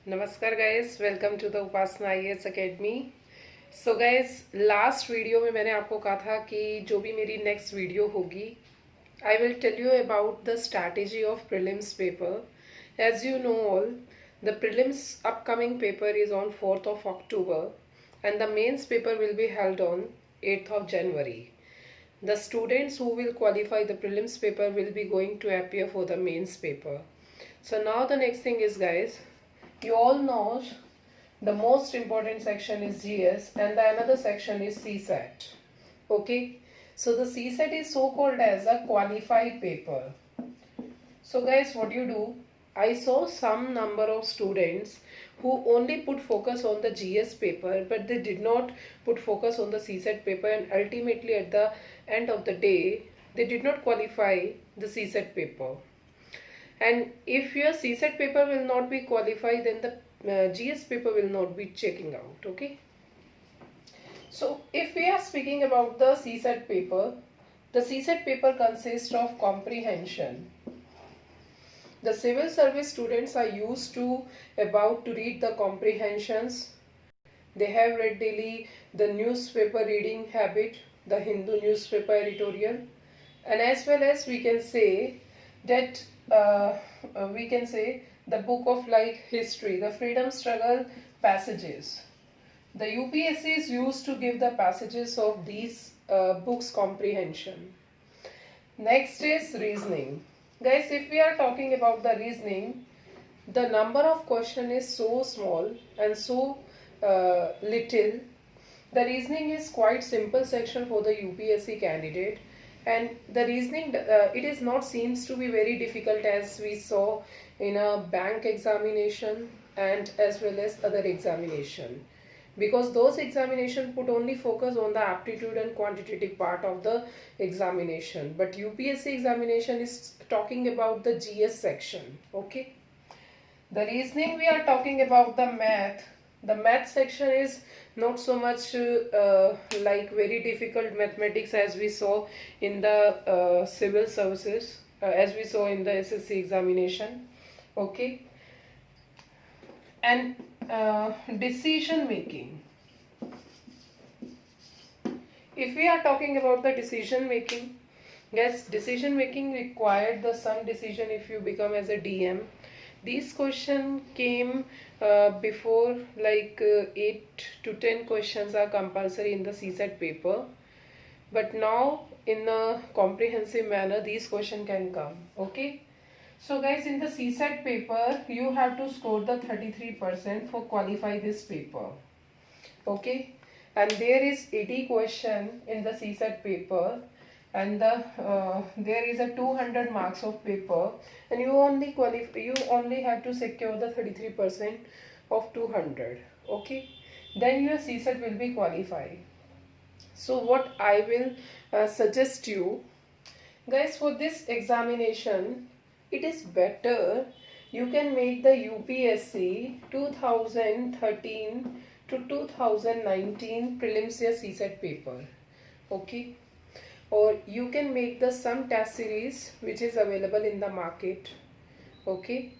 नमस्कार guys, welcome to the Upasana IAS academy. So guys, last video में मैंने आपको कहा था कि जो भी मेरी नेक्स्ट वीडियो होगी, I will tell you about the strategy of prelims paper. As you know all, the prelims upcoming paper is on 4th of October and the mains paper will be held on 8th of January. The students who will qualify the prelims paper will be going to appear for the mains paper. So now the next thing is, guys, you all know the most important section is GS and the another section is CSAT. Okay, so the CSAT is so called as a qualified paper. So guys, what you do, I saw some number of students who only put focus on the GS paper, but they did not put focus on the CSAT paper, and ultimately at the end of the day they did not qualify the CSAT paper. And if your CSAT paper will not be qualified, then the GS paper will not be checking out. Okay, so if we are speaking about the CSAT paper, the CSAT paper consists of comprehension. The civil service students are used to about to read the comprehensions. They have read daily the newspaper reading habit, the Hindu newspaper editorial, and as well as we can say that the book of like history, the freedom struggle passages. The UPSC is used to give the passages of these books comprehension. Next is reasoning. Guys, if we are talking about the reasoning, the number of question is so small and so little. The reasoning is quite simple section for the UPSC candidate, and the reasoning it is not seems to be very difficult as we saw in a bank examination and as well as other examination, because those examination put only focus on the aptitude and quantitative part of the examination, but UPSC examination is talking about the GS section. Okay, the reasoning we are talking about the math. The math section is not so much like very difficult mathematics as we saw in the civil services, as we saw in the SSC examination. Okay, and decision making. If we are talking about the decision making, yes, decision making required the some decision if you become as a DM. These question came before, like 8 to 10 questions are compulsory in the CSAT paper, but now in a comprehensive manner these questions can come. Okay, so guys, in the CSAT paper you have to score the 33% for qualify this paper. Okay, and there is 80 question in the CSAT paper, and there is a 200 marks of paper, and you only have to secure the 33% of 200. Okay, then your CSAT will be qualified. So what I will suggest you guys, for this examination, it is better you can make the UPSC 2013 to 2019 prelims or CSAT paper. Okay, or you can make the some test series which is available in the market. Okay,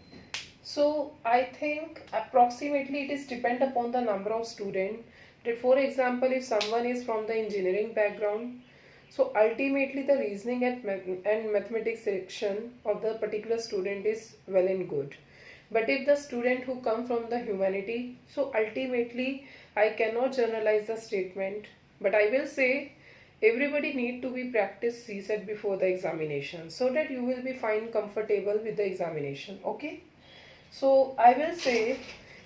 so I think approximately it is depend upon the number of student, that for example if someone is from the engineering background, so ultimately the reasoning and mathematics section of the particular student is well and good. But if the student who come from the humanity, so ultimately I cannot generalize the statement, but I will say everybody need to be practice CSAT before the examination, so that you will be find comfortable with the examination. Okay, so I will say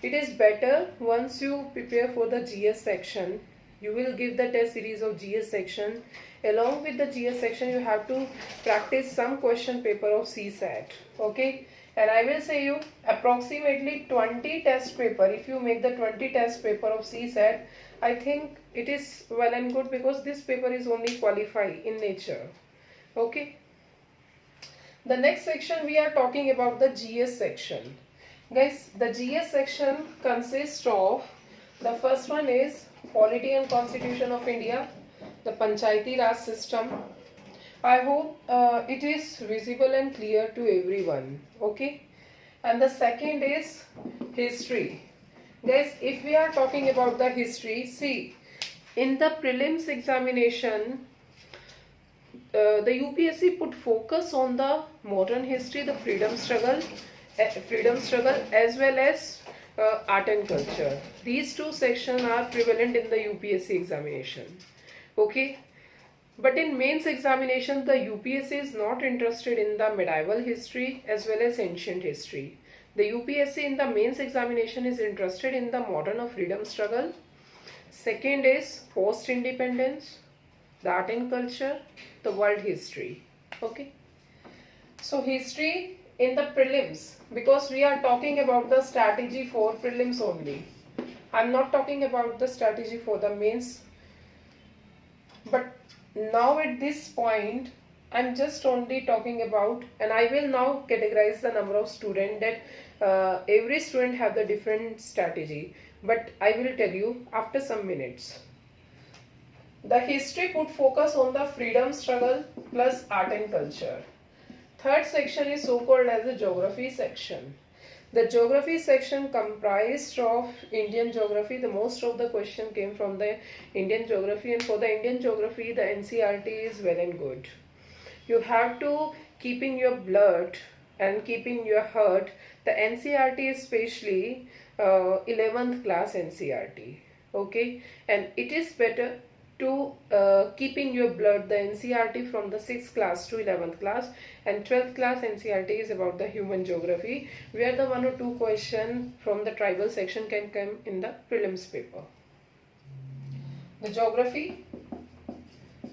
it is better once you prepare for the GS section, you will give the test series of GS section. Along with the GS section you have to practice some question paper of CSAT. Okay, and I will say you approximately 20 test paper. If you make the 20 test paper of CSAT, I think it is well and good, because this paper is only qualified in nature. Okay, the next section we are talking about the GS section. Guys, the GS section consists of, the first one is Polity and Constitution of India, the Panchayati Raj system. I hope it is visible and clear to everyone. Okay, and the second is history. Guys, if we are talking about the history, see, in the prelims examination, the UPSC put focus on the modern history, the freedom struggle as well as art and culture. These two sections are prevalent in the UPSC examination. Okay, but in mains examination, the UPSC is not interested in the medieval history as well as ancient history. The UPSC in the mains examination is interested in the modern or freedom struggle. Second is post-independence, the art and culture, the world history. Okay. So history in the prelims, because we are talking about the strategy for prelims only. I'm not talking about the strategy for the mains. But now at this point, I'm just only talking about, and I will now categorize the number of students that every student have the different strategy. But I will tell you after some minutes. The history put focus on the freedom struggle plus art and culture. Third section is so-called as the geography section. The geography section comprised of Indian geography. The most of the question came from the Indian geography, and for the Indian geography, the NCERT is well and good. You have to keep in your blood and keep in your heart the NCERT, especially 11th class NCERT. Okay, and it is better to keep in your blood the NCERT from the 6th class to 11th class, and 12th class NCERT is about the human geography, where the 1 or 2 question from the tribal section can come in the prelims paper. The geography,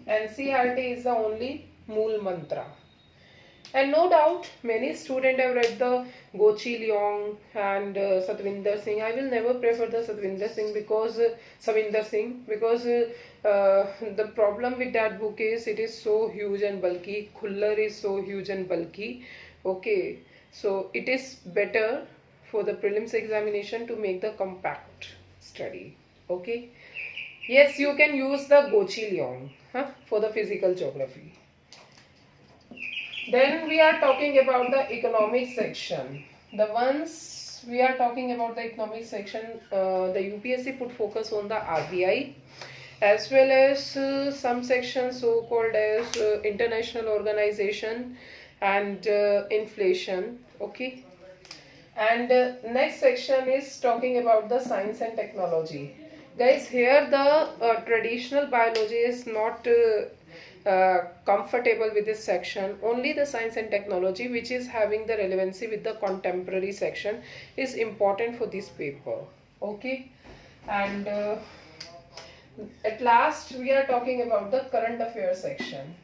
NCERT is the only Mool Mantra. And no doubt many students have read the Gochi Leong and Satvinder Singh. I will never prefer the Savinder Singh because the problem with that book is it is so huge and bulky. Khullar is so huge and bulky. Okay, so it is better for the prelims examination to make the compact study. Okay, yes, you can use the Gochi Leong for the physical geography. Then we are talking about the economic section. The ones we are talking about the economic section, the UPSC put focus on the RBI as well as some sections so called as international organization and inflation. Okay, and next section is talking about the science and technology. Guys, here the traditional biology is not comfortable with this section. Only the science and technology, which is having the relevancy with the contemporary section, is important for this paper. Okay, and at last we are talking about the current affairs section.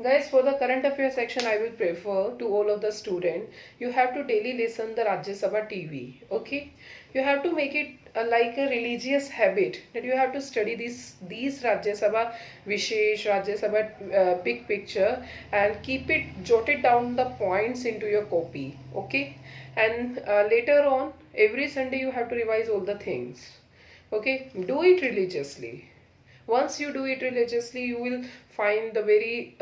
Guys, for the current affairs section, I will prefer to all of the students, you have to daily listen the Rajya Sabha TV. Okay, you have to make it like a religious habit that you have to study these Rajya Sabha Vishesh, Rajya Sabha big picture, and keep it jotted down the points into your copy. Okay, and later on every Sunday you have to revise all the things. Okay, do it religiously. Once you do it religiously, you will find the very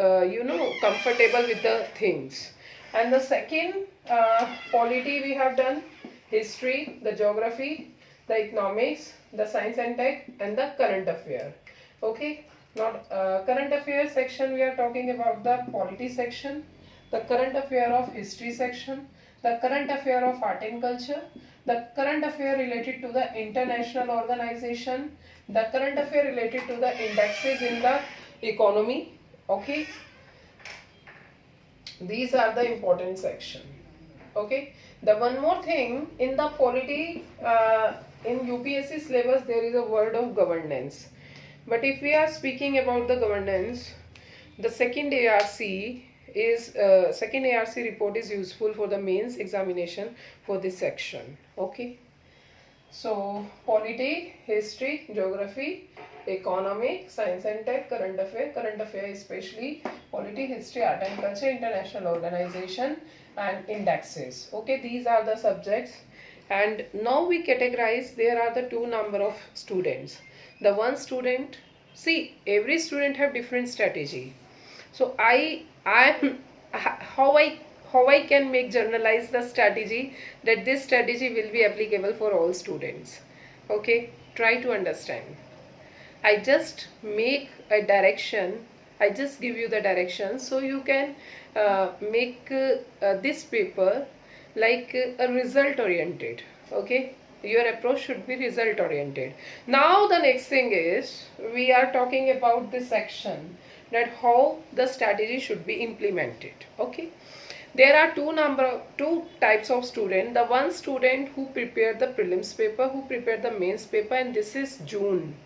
comfortable with the things. And the second polity we have done, history, the geography, the economics, the science and tech, and the current affair. Okay, now current affairs section, we are talking about the polity section, the current affair of history section, the current affair of art and culture, the current affair related to the international organization, the current affair related to the indexes in the economy. Okay, these are the important section. Okay, the one more thing in the polity, in UPSC syllabus there is a word of governance, but if we are speaking about the governance, the second ARC report is useful for the mains examination for this section. Okay, so polity, history, geography, economic, science and tech, current affair especially polity, history, art and culture, international organization, and indexes. Okay, these are the subjects. And now we categorize, there are the two number of students. The one student, see, every student have different strategy. So how how I can make generalize the strategy, that this strategy will be applicable for all students. Okay, try to understand. I just make a direction, I just give you the direction, so you can make this paper like a result oriented. Okay, your approach should be result oriented. Now the next thing is, we are talking about this section, that how the strategy should be implemented. Okay, there are two types of student. The one student who prepare the prelims paper, who prepare the mains paper, and this is June,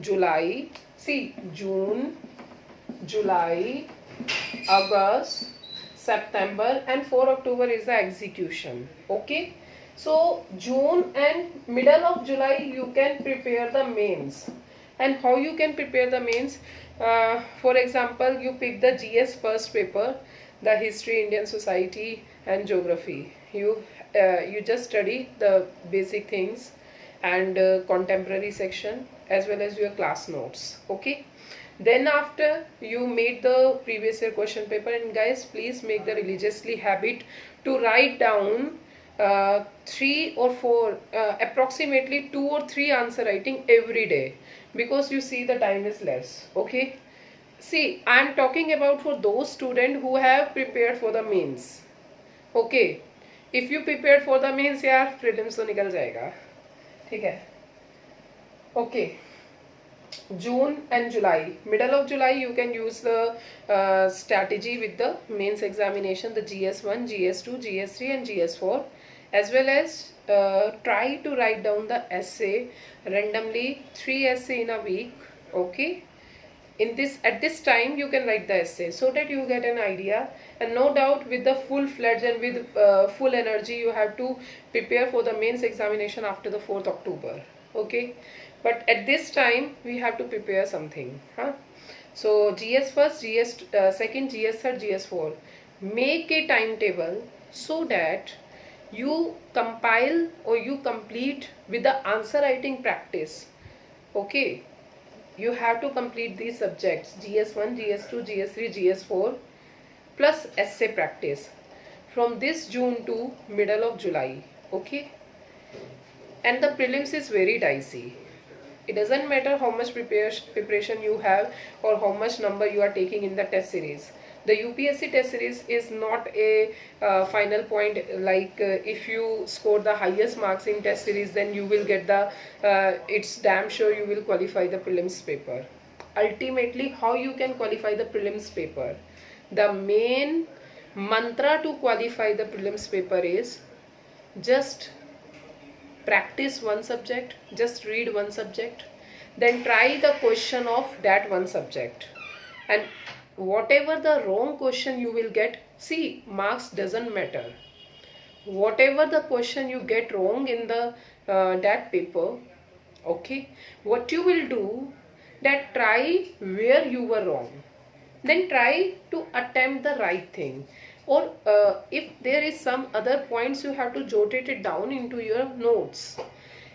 July, see, June, July, August, September, and 4 October is the execution. Okay, so June and middle of July you can prepare the mains. And how you can prepare the mains? For example, you pick the GS first paper, the history, Indian society, and geography. You just study the basic things and contemporary section as well as your class notes. Okay, then after you made the previous year question paper, and guys, please make the religiously habit to write down 3 or 4 approximately 2 or 3 answer writing every day, because you see the time is less. Okay, see, I am talking about for those students who have prepared for the mains. Okay, if you prepared for the mains, यार prelims तो निकल जाएगा. ठीक है. Okay, June and July, middle of July you can use the strategy with the mains examination, the GS1, GS2, GS3 and GS4, as well as try to write down the essay randomly, 3 essay in a week. Okay, at this time you can write the essay, so that you get an idea. And no doubt with the full fledged and with full energy you have to prepare for the mains examination after the 4th October. Okay, but at this time we have to prepare something, huh? So GS first, GS second, GS third, GS4, make a timetable so that you compile or you complete with the answer writing practice. Okay, you have to complete these subjects, GS1, GS2, GS3, GS4 plus essay practice from this June to middle of July. Okay, and the prelims is very dicey. It doesn't matter how much preparation you have or how much number you are taking in the test series. The UPSC test series is not a final point, like if you score the highest marks in test series, then you will get the, it's damn sure you will qualify the prelims paper. Ultimately, how you can qualify the prelims paper? The main mantra to qualify the prelims paper is just practice one subject, just read one subject, then try the question of that one subject, and whatever the wrong question you will get, see, marks doesn't matter. Whatever the question you get wrong in the that paper, okay, what you will do, that try where you were wrong, then try to attempt the right thing. Or if there is some other points, you have to jot it down into your notes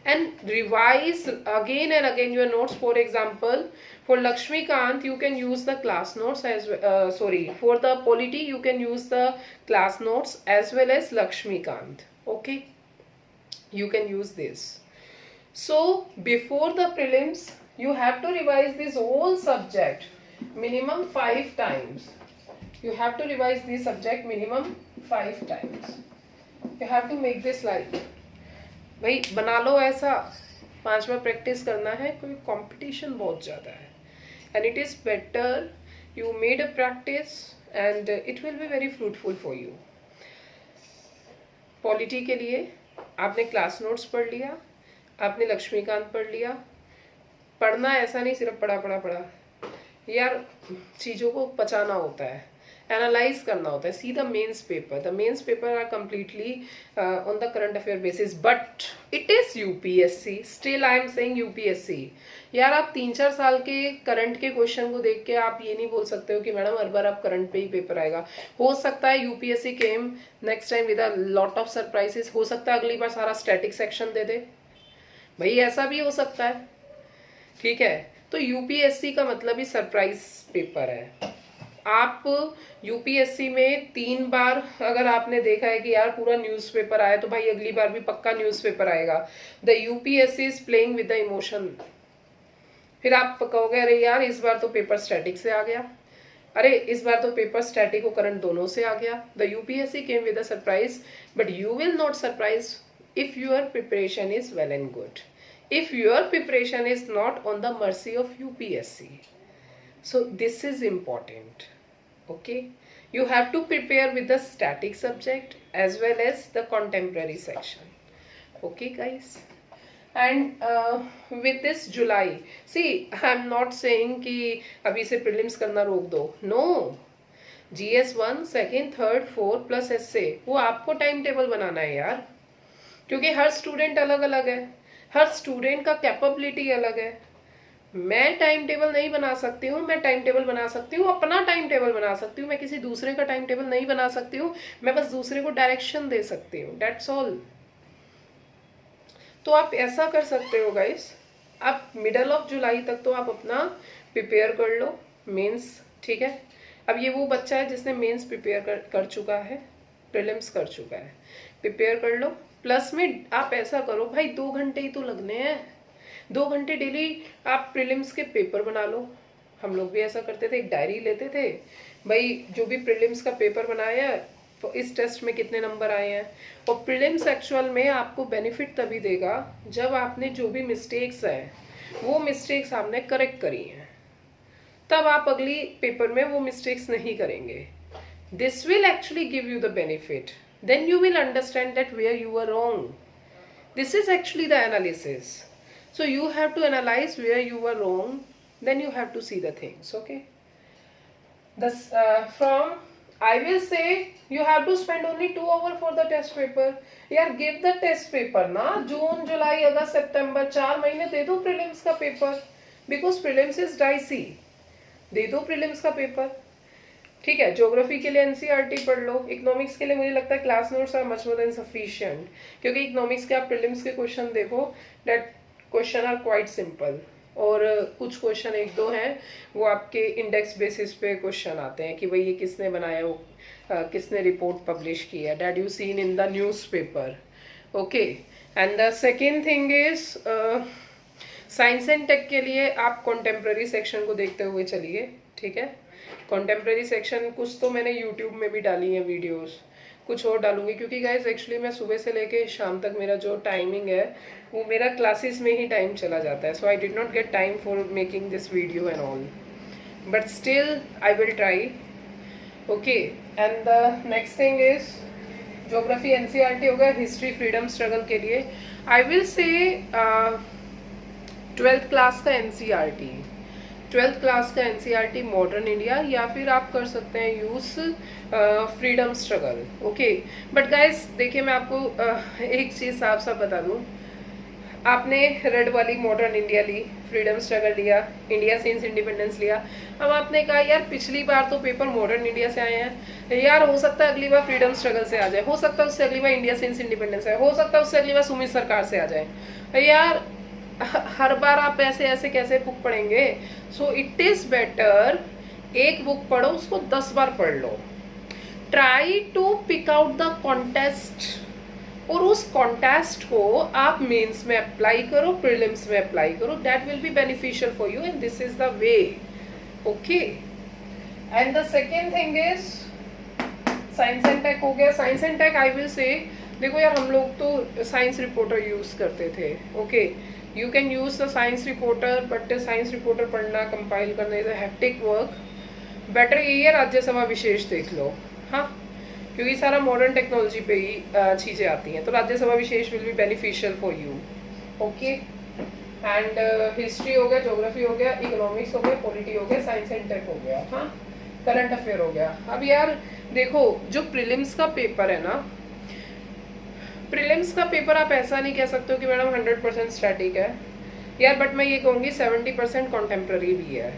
and revise again and again your notes. For example, for Lakshmikant you can use the class notes as for the polity you can use the class notes as well as Lakshmikant. Okay, you can use this. So before the prelims you have to revise this whole subject minimum 5 times. You have to revise this subject minimum 5 times. You have to make this like, भाई बना लो ऐसा, 5 बार practice करना है, कोई competition बहुत ज़्यादा है. And it is better you made a practice and it will be very fruitful for you. Polity के लिए आपने क्लास नोट्स पढ़ लिया, आपने लक्ष्मीकांत पढ़ लिया. पढ़ना ऐसा नहीं सिर्फ पढ़ा यार, चीज़ों को पचाना होता है, एनालाइज करना होता है. See the mains paper. The mains paper are completely on the current affair basis, but it is UPSC. Still I am saying UPSC. यार आप 3-4 साल के करंट के क्वेश्चन को देख के आप ये नहीं बोल सकते हो कि मैडम हर बार आप करंट पे ही पेपर आएगा. हो सकता है UPSC came next time with a lot of surprises. हो सकता है अगली बार सारा स्टैटिक सेक्शन दे दे, भाई ऐसा भी हो सकता है. ठीक है, तो यूपीएससी का मतलब ही सरप्राइज पेपर है. आप यूपीएससी में 3 बार अगर आपने देखा है कि यार पूरा न्यूज़पेपर आया, तो भाई अगली बार भी पक्का न्यूज़पेपर आएगा। The UPSC is playing with the emotion. फिर आप कहोगे अरे यार इस बार तो पेपर स्टैटिक से आ गया, अरे इस बार तो पेपर स्टैटिक और करंट दोनों से आ गया। The UPSC came with a surprise, but you will not surprise if your preparation is well and good, if your preparation is not on the mercy of UPSC. So this is important. Okay, you have to prepare with the static subject as well as the contemporary section. Okay guys, and with this July, see I am not saying कि अभी से prelims करना रोक दो, no, GS1 second third fourth plus essay वो आपको time table बनाना है यार, क्योंकि हर स्टूडेंट अलग अलग है, हर स्टूडेंट का कैपेबिलिटी अलग है। मैं टाइम टेबल नहीं बना सकती हूँ, मैं टाइम टेबल बना सकती हूँ, अपना टाइम टेबल बना सकती हूँ, मैं किसी दूसरे का टाइम टेबल नहीं बना सकती हूँ, मैं बस दूसरे को डायरेक्शन दे सकती हूँ, दैट्स ऑल। तो आप ऐसा कर सकते हो गाइस, आप मिडल ऑफ जुलाई तक तो आप अपना प्रिपेयर कर लो मेंस, ठीक है। अब ये वो बच्चा है जिसने मेंस प्रिपेयर कर चुका है, प्रीलिम्स कर चुका है, प्रिपेयर कर लो। प्लस में आप ऐसा करो भाई 2 घंटे ही तो लगने हैं, 2 घंटे डेली आप प्रीलिम्स के पेपर बना लो। हम लोग भी ऐसा करते थे, एक डायरी लेते थे, भाई जो भी प्रीलिम्स का पेपर बनाया है तो इस टेस्ट में कितने नंबर आए हैं। और प्रीलिम्स एक्चुअल में आपको बेनिफिट तभी देगा जब आपने जो भी मिस्टेक्स हैं वो मिस्टेक्स आपने करेक्ट करी हैं, तब आप अगली पेपर में वो मिस्टेक्स नहीं करेंगे। This will actually give you the benefit, then you will understand that where you were wrong. This is actually the analysis. So you have to analyze where you were wrong, then you have to see the things. Okay, this from I will say you have to spend only 2 hours for the test paper. यार give the test paper ना, जून जुलाई अगस्त सितंबर 4 महीने दे दो prelims का paper, because prelims is dicey, दे दो prelims का paper, ठीक है। Geography के लिए एनसीईआरटी पढ़ लो, इकोनॉमिक्स के लिए मुझे लगता है class notes are much more than sufficient, क्योंकि इकोनॉमिक्स के आप प्रीलिम्स के क्वेश्चन देखो, that question are quite simple, और कुछ क्वेश्चन 1-2 हैं वो आपके इंडेक्स बेसिस पे क्वेश्चन आते हैं कि भाई ये किसने बनाया, वो किसने रिपोर्ट पब्लिश की है, that you seen in the newspaper. Okay, and the second thing is science and tech के लिए आप कॉन्टेम्प्रेरी सेक्शन को देखते हुए चलिए, ठीक है। कॉन्टेम्प्रेरी सेक्शन कुछ तो मैंने यूट्यूब में भी डाली है वीडियोस, कुछ और डालूंगी, क्योंकि गाइज एक्चुअली मैं सुबह से लेके शाम तक मेरा जो टाइमिंग है वो मेरा क्लासेस में ही टाइम चला जाता है, so I did not get time for making this video and all, but still I will try. Okay, and the next thing is geography NCERT हो गया। हिस्ट्री फ्रीडम स्ट्रगल के लिए आई विल से 12th class का NCERT, 12th class का NCERT modern India, या फिर आप कर सकते हैं use freedom struggle. Okay, but guys देखिए मैं आपको एक चीज़ साफ साफ बता दूं, आपने रेड वाली मॉडर्न इंडिया ली, फ्रीडम स्ट्रगल लिया, इंडिया सिंस इंडिपेंडेंस लिया, अब आपने कहा यार पिछली बार तो पेपर मॉडर्न इंडिया से आए हैं, यार हो सकता है अगली बार फ्रीडम स्ट्रगल से आ जाए, हो सकता है उससे अगली बार इंडिया सिंस इंडिपेंडेंस आए, हो सकता है उससे अगली बार सुमित सरकार से आ जाए। यार हर बार आप ऐसे ऐसे कैसे बुक पढ़ेंगे? सो इट इज बेटर एक बुक पढ़ो, उसको 10 बार पढ़ लो, try to pick out the contest, और उस कॉन्टेस्ट को आप मेंस में अप्लाई करो, प्रीलिम्स में अप्लाई करो, that will be beneficial for you and this is the way. Okay, and the second thing is science and tech हो गया। Science and tech I will say, देखो यार हम लोग तो साइंस रिपोर्टर यूज करते थे। Okay, you can use the science reporter, but science reporter पढ़ना कंपाइल करना is a hectic work. Better यही है राज्यसभा विशेष देख लो, हाँ, क्योंकि सारा मॉडर्न टेक्नोलॉजी पे ही चीज़ें आती हैं, तो राज्यसभा विशेष will be beneficial for you. Okay, and history हो गया, ज्योग्राफी हो गया, इकोनॉमिक्स हो गया, पॉलिटी हो गया, साइंस एंड टेक हो गया, हाँ, करंट अफेयर हो गया। अब यार देखो जो प्रीलिम्स का पेपर है ना, प्रीलिम्स का पेपर आप ऐसा नहीं कह सकते हो कि मैडम 100% स्टैटिक है यार, बट मैं ये कहूँगी 70% कॉन्टेम्प्रेरी भी है।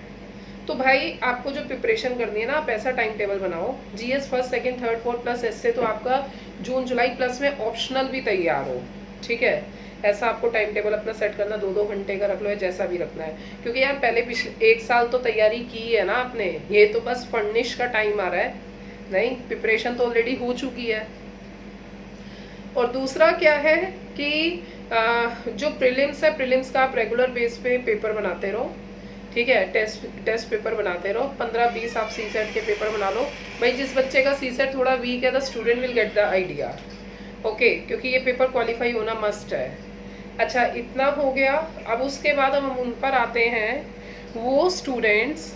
तो भाई आपको जो प्रिपरेशन करनी है ना, आप ऐसा टाइम टेबल बनाओ, GS first second third fourth plus S से तो आपका जून जुलाई प्लस में ऑप्शनल भी तैयार हो, ठीक है। ऐसा आपको टाइम टेबल अपना सेट करना, 2-2 घंटे का रख लो या जैसा भी रखना है, क्योंकि यार पहले पिछले 1 साल तो तैयारी की है ना आपने, ये तो बस फर्निश का टाइम आ रहा है, नहीं प्रिपरेशन तो ऑलरेडी हो चुकी है। और दूसरा क्या है कि जो प्रीलिम्स है, प्रीलिम्स का आप रेगुलर बेस पे पेपर बनाते रहो, ठीक है, टेस्ट पेपर बनाते रहो, 15-20 आप सी सेट के पेपर बना लो भाई। जिस बच्चे का सी सेट थोड़ा वीक है, the student will get the idea, okay, क्योंकि ये पेपर क्वालिफाई होना मस्ट है। अच्छा, इतना हो गया। अब उसके बाद हम उन पर आते हैं, वो स्टूडेंट्स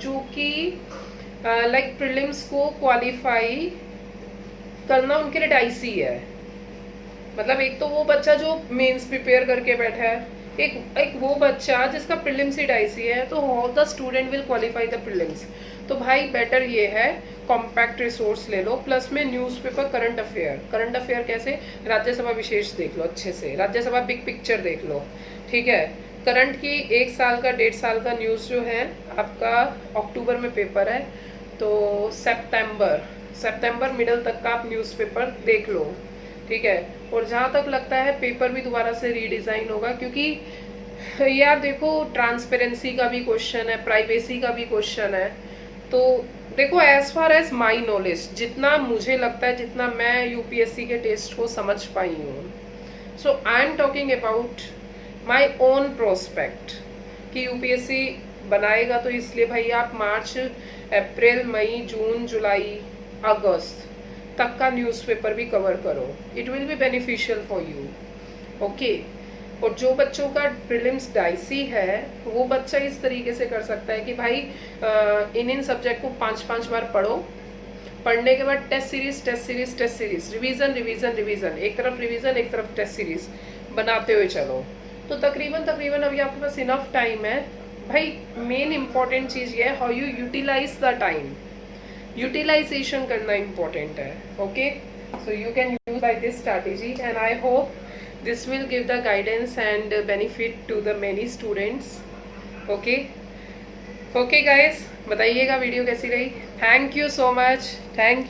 जो कि लाइक प्रीलिम्स को क्वालिफाई करना उनके लिए डाइसी है। मतलब एक तो वो बच्चा जो मेंस प्रिपेयर करके बैठा है, एक वो बच्चा जिसका प्रीलिम्स ही डाइसी है, तो how the student will qualify the prelims. तो भाई बेटर ये है, कॉम्पैक्ट रिसोर्स ले लो, प्लस में न्यूज़पेपर, करंट अफेयर कैसे, राज्यसभा विशेष देख लो अच्छे से, राज्यसभा बिग पिक्चर देख लो, ठीक है। करंट की 1 साल का 1.5 साल का न्यूज़ जो है आपका अक्टूबर में पेपर है, तो सितंबर मिडल तक का आप न्यूज़पेपर देख लो, ठीक है। और जहाँ तक लगता है पेपर भी दोबारा से रीडिज़ाइन होगा, क्योंकि यार देखो ट्रांसपेरेंसी का भी क्वेश्चन है, प्राइवेसी का भी क्वेश्चन है। तो देखो as far as my knowledge, जितना मुझे लगता है, जितना मैं यूपीएससी के टेस्ट को समझ पाई हूँ, so I am talking about my own prospect कि यूपीएससी बनाएगा तो इसलिए भाई आप मार्च, अप्रैल, मई, जून, जुलाई, अगस्त तक का न्यूज़पेपर भी कवर करो, it will be beneficial for you, okay. और जो बच्चों का प्रीलिम्स डाइसी है, वो बच्चा इस तरीके से कर सकता है कि भाई इन सब्जेक्ट को 5-5 बार पढ़ो, पढ़ने के बाद टेस्ट सीरीज, रिवीजन, एक तरफ रिवीजन एक तरफ टेस्ट सीरीज बनाते हुए चलो। तो तकरीबन अभी आपके पास इनफ टाइम है भाई। मेन इंपॉर्टेंट चीज़ ये है how you utilise the time, utilisation करना इम्पोर्टेंट है, okay. So you can use by this strategy and I hope this will give the guidance and benefit to the many students, okay guys, बताइएगा video कैसी रही। Thank you so much, thank you.